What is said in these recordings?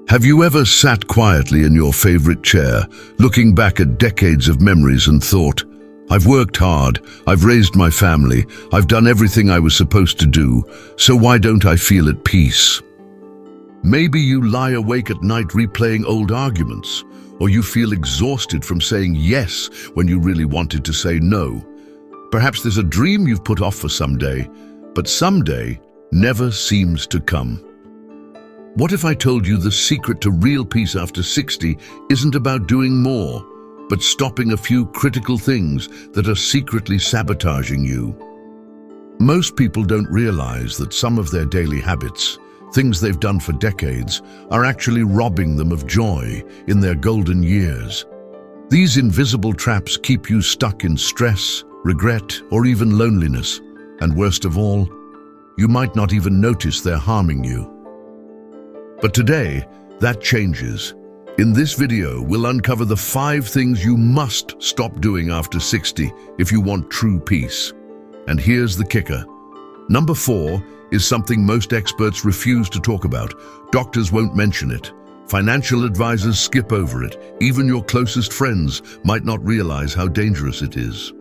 Have you ever sat quietly in your favorite chair, looking back at decades of memories and thought, I've worked hard, I've raised my family, I've done everything I was supposed to do, so why don't I feel at peace? Maybe you lie awake at night replaying old arguments, or you feel exhausted from saying yes when you really wanted to say no. Perhaps there's a dream you've put off for someday, but someday never seems to come. What if I told you the secret to real peace after 60 isn't about doing more, but stopping a few critical things that are secretly sabotaging you? Most people don't realize that some of their daily habits, things they've done for decades, are actually robbing them of joy in their golden years. These invisible traps keep you stuck in stress, regret, or even loneliness. And worst of all, you might not even notice they're harming you. But today, that changes. In this video, we'll uncover the 5 things you must stop doing after 60 if you want true peace. And here's the kicker. Number 4 is something most experts refuse to talk about. Doctors won't mention it. Financial advisors skip over it. Even your closest friends might not realize how dangerous it is.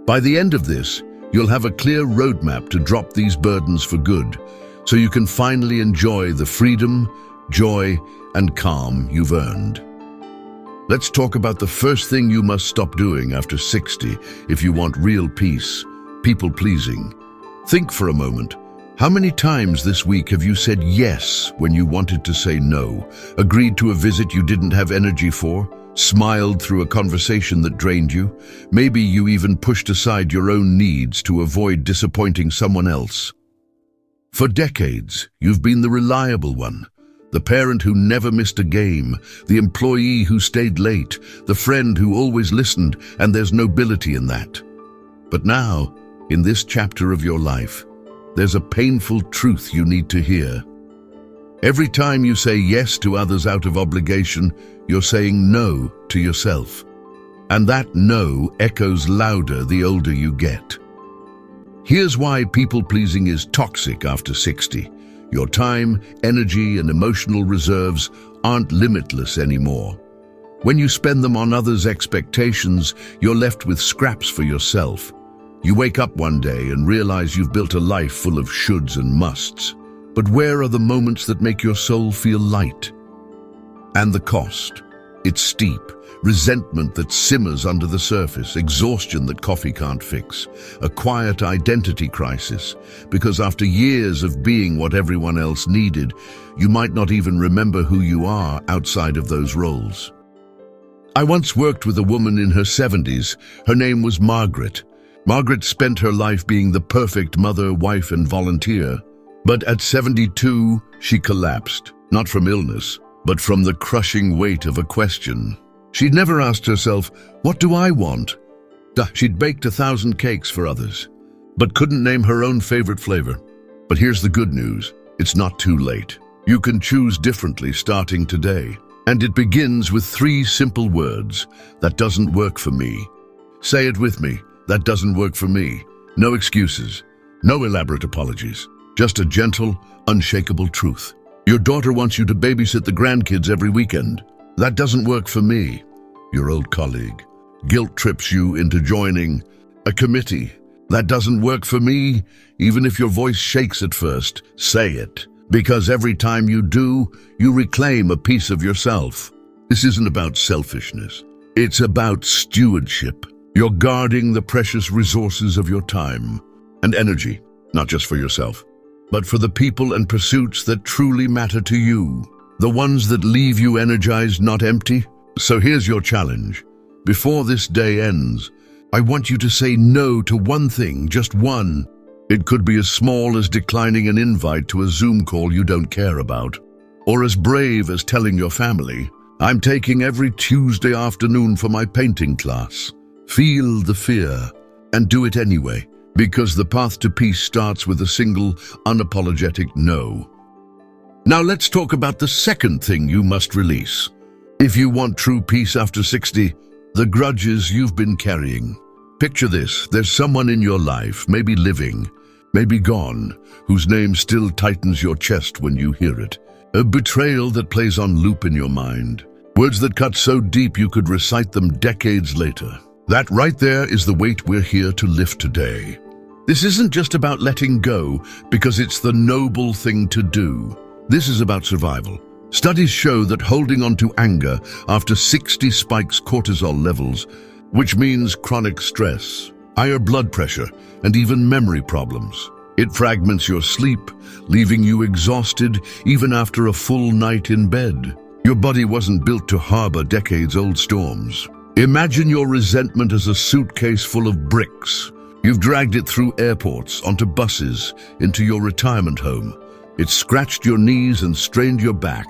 By the end of this, you'll have a clear roadmap to drop these burdens for good, so you can finally enjoy the freedom, joy, and calm you've earned. Let's talk about the first thing you must stop doing after 60 if you want real peace: people-pleasing. Think for a moment. How many times this week have you said yes when you wanted to say no, agreed to a visit you didn't have energy for, smiled through a conversation that drained you? Maybe you even pushed aside your own needs to avoid disappointing someone else. For decades, you've been the reliable one. The parent who never missed a game, the employee who stayed late, the friend who always listened, and there's nobility in that. But now, in this chapter of your life, there's a painful truth you need to hear. Every time you say yes to others out of obligation, you're saying no to yourself. And that no echoes louder the older you get. Here's why people-pleasing is toxic after 60. Your time, energy, and emotional reserves aren't limitless anymore. When you spend them on others' expectations, you're left with scraps for yourself. You wake up one day and realize you've built a life full of shoulds and musts. But where are the moments that make your soul feel light? And the cost? It's steep. Resentment that simmers under the surface, exhaustion that coffee can't fix, a quiet identity crisis, because after years of being what everyone else needed, you might not even remember who you are outside of those roles. I once worked with a woman in her 70s. Her name was Margaret. Margaret spent her life being the perfect mother, wife, and volunteer. But at 72, she collapsed, not from illness, but from the crushing weight of a question. She'd never asked herself, what do I want? She'd baked 1,000 cakes for others, but couldn't name her own favorite flavor. But here's the good news. It's not too late. You can choose differently starting today. And it begins with 3 simple words. That doesn't work for me. Say it with me. That doesn't work for me. No excuses. No elaborate apologies. Just a gentle, unshakable truth. Your daughter wants you to babysit the grandkids every weekend. That doesn't work for me. Your old colleague guilt trips you into joining a committee. That doesn't work for me. Even if your voice shakes at first, say it. Because every time you do, you reclaim a piece of yourself. This isn't about selfishness. It's about stewardship. You're guarding the precious resources of your time and energy, not just for yourself, but for the people and pursuits that truly matter to you. The ones that leave you energized, not empty. So here's your challenge. Before this day ends, I want you to say no to one thing, just one. It could be as small as declining an invite to a Zoom call you don't care about, or as brave as telling your family, I'm taking every Tuesday afternoon for my painting class. Feel the fear and do it anyway, because the path to peace starts with a single, unapologetic no. Now let's talk about the second thing you must release. If you want true peace after 60, the grudges you've been carrying. Picture this, there's someone in your life, maybe living, may be gone, whose name still tightens your chest when you hear it. A betrayal that plays on loop in your mind. Words that cut so deep you could recite them decades later. That right there is the weight we're here to lift today. This isn't just about letting go, because it's the noble thing to do. This is about survival. Studies show that holding on to anger after 60 spikes cortisol levels, which means chronic stress, higher blood pressure, and even memory problems. It fragments your sleep, leaving you exhausted even after a full night in bed. Your body wasn't built to harbor decades-old storms. Imagine your resentment as a suitcase full of bricks. You've dragged it through airports, onto buses, into your retirement home. It's scratched your knees and strained your back.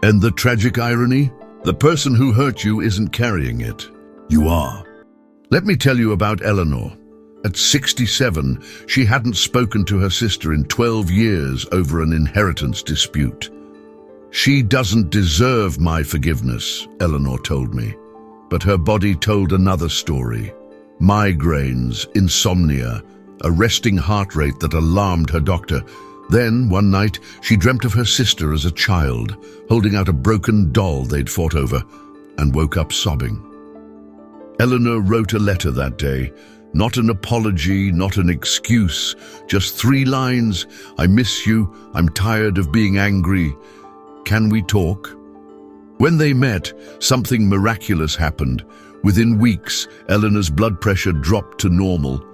And the tragic irony? The person who hurt you isn't carrying it. You are. Let me tell you about Eleanor. At 67, she hadn't spoken to her sister in 12 years over an inheritance dispute. She doesn't deserve my forgiveness, Eleanor told me. But her body told another story. Migraines, insomnia, a resting heart rate that alarmed her doctor. Then, one night, she dreamt of her sister as a child, holding out a broken doll they'd fought over, and woke up sobbing. Eleanor wrote a letter that day. Not an apology, not an excuse, just 3 lines. I miss you, I'm tired of being angry. Can we talk? When they met, something miraculous happened. Within weeks, Eleanor's blood pressure dropped to normal.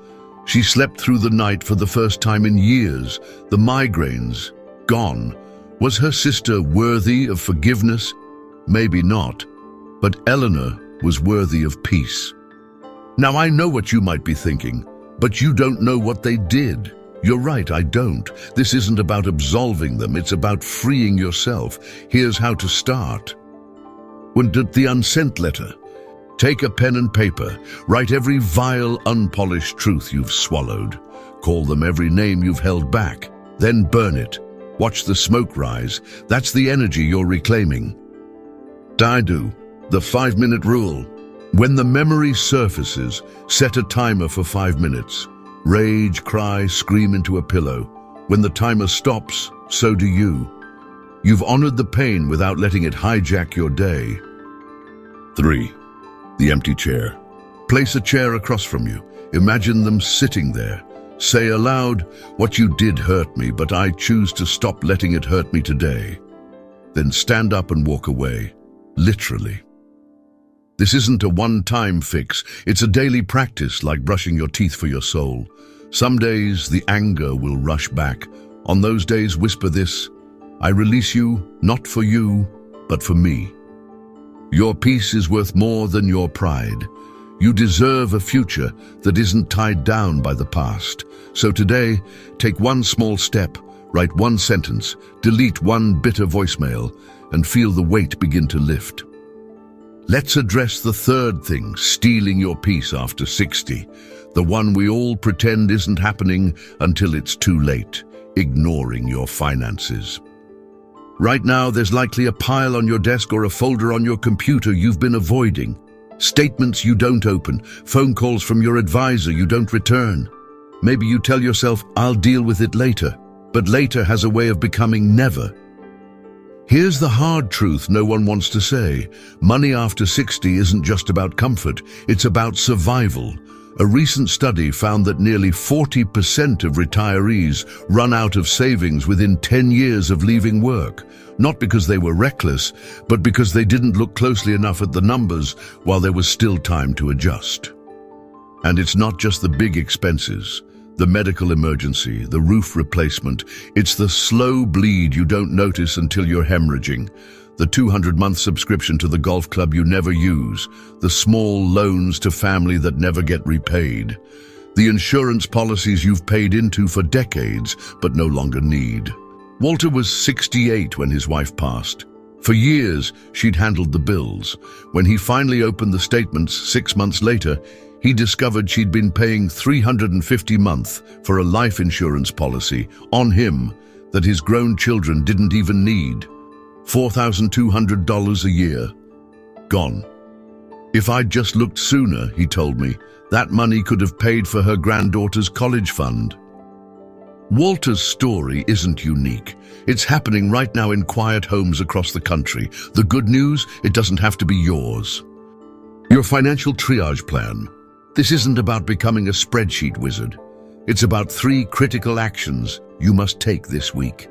She slept through the night for the first time in years. The migraines, gone. Was her sister worthy of forgiveness? Maybe not. But Eleanor was worthy of peace. Now I know what you might be thinking, but you don't know what they did. You're right, I don't. This isn't about absolving them, it's about freeing yourself. Here's how to start. When did the unsent letter? Take a pen and paper, write every vile, unpolished truth you've swallowed. Call them every name you've held back. Then burn it. Watch the smoke rise. That's the energy you're reclaiming. Do. The 5-minute rule. When the memory surfaces, set a timer for 5 minutes. Rage, cry, scream into a pillow. When the timer stops, so do you. You've honored the pain without letting it hijack your day. 3. The empty chair. Place a chair across from you. Imagine them sitting there. Say aloud, "What you did hurt me, but I choose to stop letting it hurt me today." Then stand up and walk away. Literally. This isn't a one-time fix. It's a daily practice, like brushing your teeth for your soul. Some days, the anger will rush back. On those days, whisper this: "I release you, not for you, but for me." Your peace is worth more than your pride. You deserve a future that isn't tied down by the past. So today, take one small step, write one sentence, delete one bitter voicemail, and feel the weight begin to lift. Let's address the third thing, stealing your peace after 60. The one we all pretend isn't happening until it's too late, ignoring your finances. Right now, there's likely a pile on your desk or a folder on your computer you've been avoiding. Statements you don't open, phone calls from your advisor you don't return. Maybe you tell yourself, "I'll deal with it later," but later has a way of becoming never. Here's the hard truth no one wants to say. Money after 60 isn't just about comfort, it's about survival. A recent study found that nearly 40% of retirees run out of savings within 10 years of leaving work. Not because they were reckless, but because they didn't look closely enough at the numbers while there was still time to adjust. And it's not just the big expenses. The medical emergency, the roof replacement, it's the slow bleed you don't notice until you're hemorrhaging. The 200-month subscription to the golf club you never use, the small loans to family that never get repaid, the insurance policies you've paid into for decades but no longer need. Walter was 68 when his wife passed. For years, she'd handled the bills. When he finally opened the statements 6 months later, he discovered she'd been paying $350 a month for a life insurance policy on him that his grown children didn't even need. $4,200 a year. Gone. If I'd just looked sooner, he told me, that money could have paid for her granddaughter's college fund. Walter's story isn't unique. It's happening right now in quiet homes across the country. The good news, it doesn't have to be yours. Your financial triage plan. This isn't about becoming a spreadsheet wizard. It's about 3 critical actions you must take this week.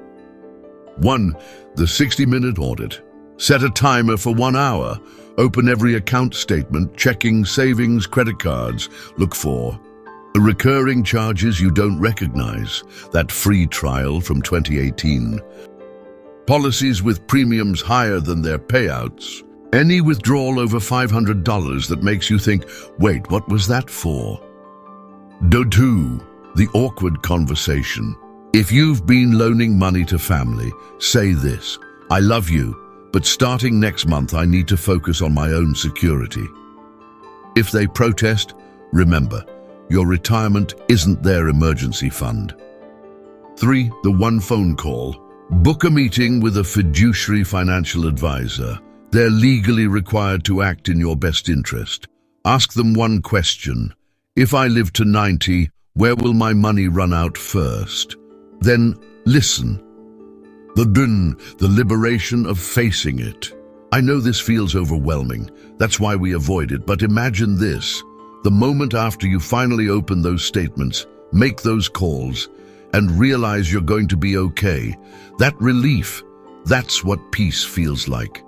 1. The 60-minute audit. Set a timer for 1 hour. Open every account statement, checking savings, credit cards. Look for the recurring charges you don't recognize, that free trial from 2018. Policies with premiums higher than their payouts. Any withdrawal over $500 that makes you think, wait, what was that for? 2. The awkward conversation. If you've been loaning money to family, say this: I love you, but starting next month I need to focus on my own security. If they protest, remember, your retirement isn't their emergency fund. 3. The one phone call. Book a meeting with a fiduciary financial advisor. They're legally required to act in your best interest. Ask them one question. If I live to 90, where will my money run out first? Then listen. The liberation of facing it. I know this feels overwhelming. That's why we avoid it. But imagine this. The moment after you finally open those statements, make those calls, and realize you're going to be okay. That relief, that's what peace feels like.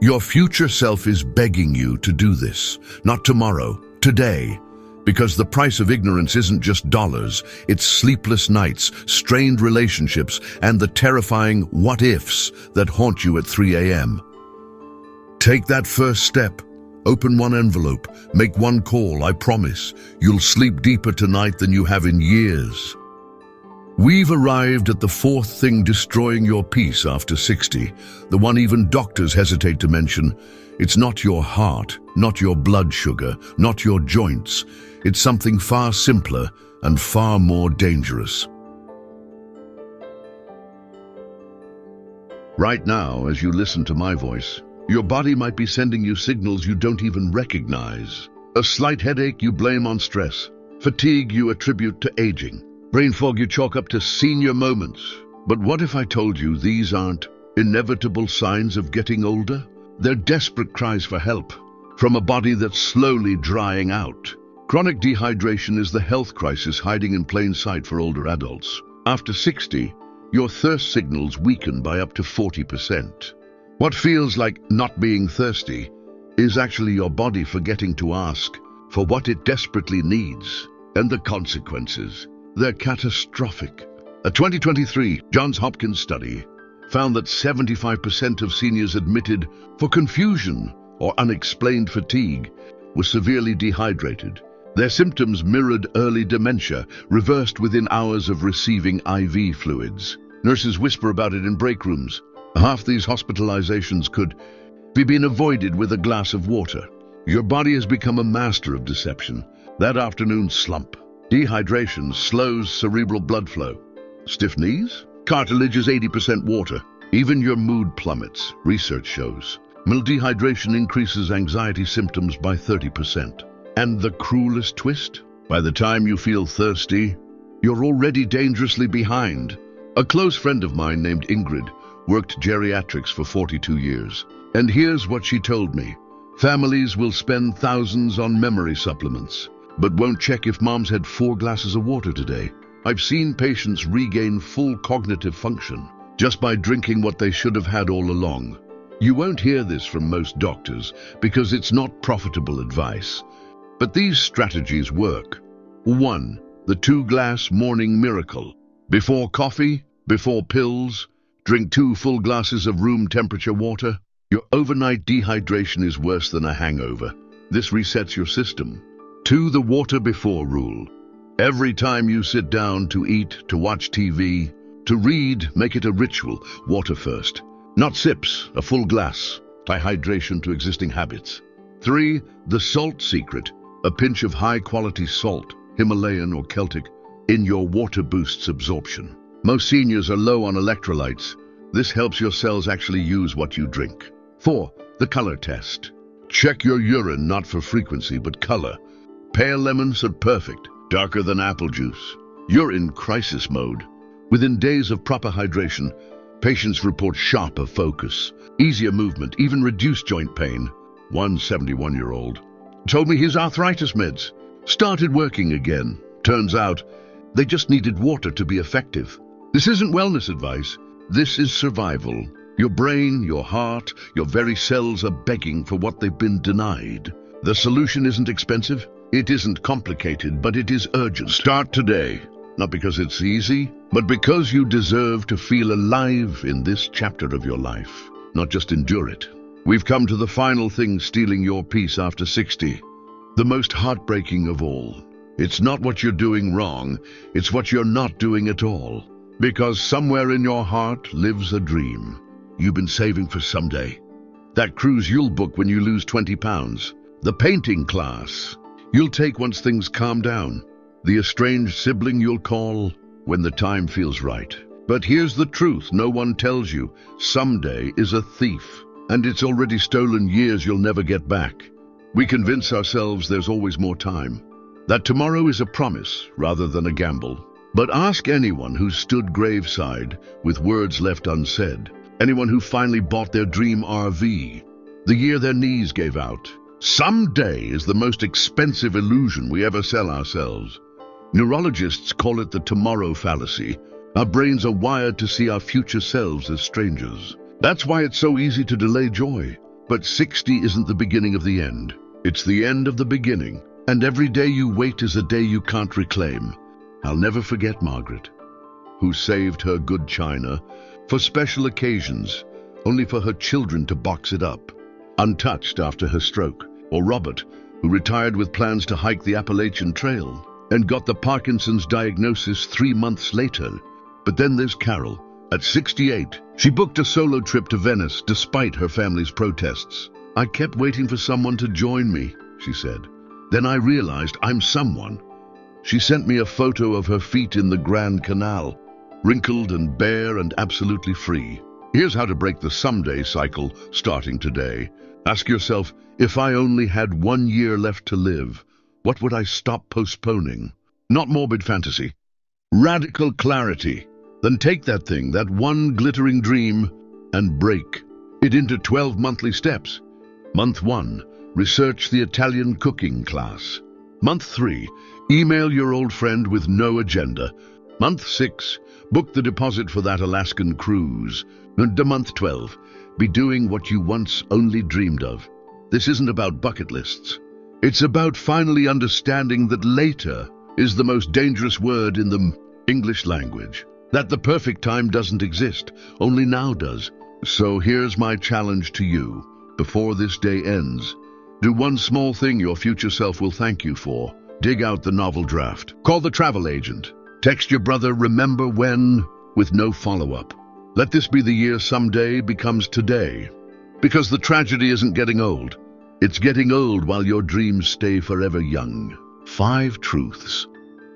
Your future self is begging you to do this. Not tomorrow, today. Because the price of ignorance isn't just dollars, it's sleepless nights, strained relationships, and the terrifying what-ifs that haunt you at 3 a.m. Take that first step. Open one envelope, make one call. I promise you'll sleep deeper tonight than you have in years. We've arrived at the 4th thing destroying your peace after 60, the one even doctors hesitate to mention. It's not your heart, not your blood sugar, not your joints. It's something far simpler and far more dangerous. Right now, as you listen to my voice, your body might be sending you signals you don't even recognize. A slight headache you blame on stress. Fatigue you attribute to aging. Brain fog you chalk up to senior moments. But what if I told you these aren't inevitable signs of getting older? They're desperate cries for help from a body that's slowly drying out. Chronic dehydration is the health crisis hiding in plain sight for older adults. After 60, your thirst signals weaken by up to 40%. What feels like not being thirsty is actually your body forgetting to ask for what it desperately needs. And the consequences, they're catastrophic. A 2023 Johns Hopkins study found that 75% of seniors admitted for confusion or unexplained fatigue were severely dehydrated. Their symptoms mirrored early dementia, reversed within hours of receiving IV fluids. Nurses whisper about it in break rooms. Half these hospitalizations could be been avoided with a glass of water. Your body has become a master of deception. That afternoon slump. Dehydration slows cerebral blood flow. Stiff knees? Cartilage is 80% water. Even your mood plummets, research shows. Mild dehydration increases anxiety symptoms by 30%. And the cruelest twist? By the time you feel thirsty, you're already dangerously behind. A close friend of mine named Ingrid worked geriatrics for 42 years. And here's what she told me. Families will spend thousands on memory supplements, but won't check if mom's had 4 glasses of water today. I've seen patients regain full cognitive function just by drinking what they should have had all along. You won't hear this from most doctors because it's not profitable advice. But these strategies work. 1. The 2-glass morning miracle. Before coffee, before pills, drink 2 full glasses of room temperature water. Your overnight dehydration is worse than a hangover. This resets your system. 2. The water before rule. Every time you sit down to eat, to watch TV, to read, make it a ritual. Water first. Not sips, a full glass. Tie hydration to existing habits. 3. The salt secret. A pinch of high-quality salt, Himalayan or Celtic, in your water boosts absorption. Most seniors are low on electrolytes. This helps your cells actually use what you drink. 4. The color test. Check your urine not for frequency but color. Pale lemons are perfect, darker than apple juice. You're in crisis mode. Within days of proper hydration, patients report sharper focus, easier movement, even reduced joint pain. One 71-year-old told me his arthritis meds started working again. Turns out they just needed water to be effective. This isn't wellness advice. This is survival. Your brain, your heart, your very cells are begging for what they've been denied. The solution isn't expensive. It isn't complicated, but it is urgent. Start today. Not because it's easy, but because you deserve to feel alive in this chapter of your life, not just endure it. We've come to the final thing stealing your peace after 60. The most heartbreaking of all. It's not what you're doing wrong, it's what you're not doing at all. Because somewhere in your heart lives a dream you've been saving for someday. That cruise you'll book when you lose 20 pounds. The painting class you'll take once things calm down. The estranged sibling you'll call when the time feels right. But here's the truth no one tells you. Someday is a thief, and it's already stolen years you'll never get back. We convince ourselves there's always more time, that tomorrow is a promise rather than a gamble. But ask anyone who's stood graveside with words left unsaid, anyone who finally bought their dream RV, the year their knees gave out. Someday is the most expensive illusion we ever sell ourselves. Neurologists call it the tomorrow fallacy. Our brains are wired to see our future selves as strangers. That's why it's so easy to delay joy. But 60 isn't the beginning of the end. It's the end of the beginning. And every day you wait is a day you can't reclaim. I'll never forget Margaret, who saved her good china for special occasions, only for her children to box it up, untouched after her stroke. Or Robert, who retired with plans to hike the Appalachian Trail and got the Parkinson's diagnosis 3 months later. But then there's Carol. At 68, she booked a solo trip to Venice despite her family's protests. I kept waiting for someone to join me, she said. Then I realized I'm someone. She sent me a photo of her feet in the Grand Canal, wrinkled and bare and absolutely free. Here's how to break the someday cycle starting today. Ask yourself, if I only had 1 year left to live, what would I stop postponing? Not morbid fantasy. Radical clarity. Then take that thing, that one glittering dream, and break it into 12 monthly steps. Month 1, research the Italian cooking class. Month 3, email your old friend with no agenda. Month 6, book the deposit for that Alaskan cruise. And month 12, be doing what you once only dreamed of. This isn't about bucket lists. It's about finally understanding that later is the most dangerous word in the English language. That the perfect time doesn't exist, only now does. So here's my challenge to you. Before this day ends, do one small thing your future self will thank you for. Dig out the novel draft. Call the travel agent. Text your brother, remember when, with no follow-up. Let this be the year someday becomes today. Because the tragedy isn't getting old. It's getting old while your dreams stay forever young. 5 truths.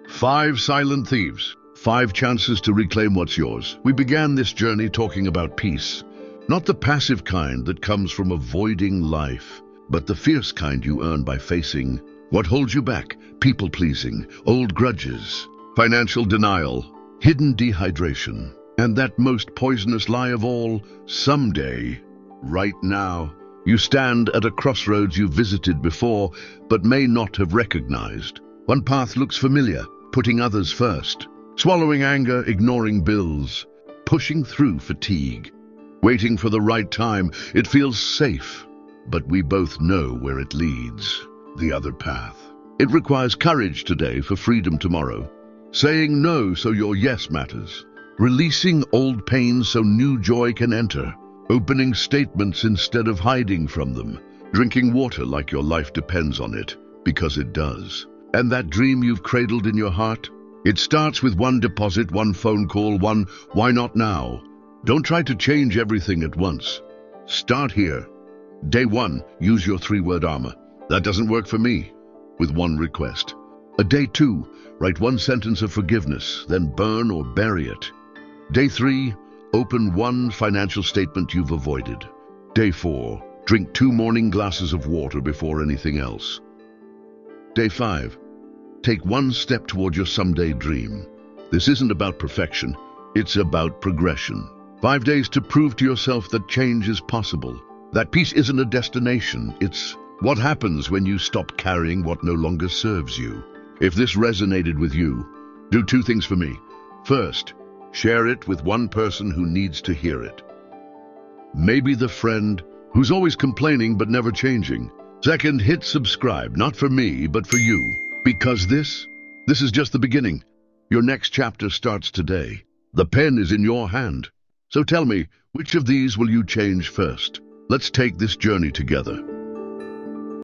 5 silent thieves. 5 chances to reclaim what's yours. We began this journey talking about peace. Not the passive kind that comes from avoiding life, but the fierce kind you earn by facing what holds you back, people-pleasing, old grudges, financial denial, hidden dehydration, and that most poisonous lie of all, someday. Right now, you stand at a crossroads you visited before, but may not have recognized. One path looks familiar, putting others first. Swallowing anger, ignoring bills, pushing through fatigue. Waiting for the right time, it feels safe, but we both know where it leads. The other path. It requires courage today for freedom tomorrow. Saying no so your yes matters. Releasing old pain so new joy can enter. Opening statements instead of hiding from them. Drinking water like your life depends on it, because it does. And that dream you've cradled in your heart? It starts with one deposit, one phone call, one why not now. Don't try to change everything at once. Start here. Day 1, use your 3-word armor. That doesn't work for me, with one request. Day 2, write 1 sentence of forgiveness, then burn or bury it. Day 3, open 1 financial statement you've avoided. Day 4, drink 2 morning glasses of water before anything else. Day 5, take 1 step toward your someday dream. This isn't about perfection, it's about progression. 5 days to prove to yourself that change is possible. That peace isn't a destination, it's what happens when you stop carrying what no longer serves you. If this resonated with you, do 2 things for me. First, share it with one person who needs to hear it. Maybe the friend who's always complaining but never changing. Second, hit subscribe, not for me, but for you. Because this is just the beginning. Your next chapter starts today. The pen is in your hand. So tell me, which of these will you change first? Let's take this journey together.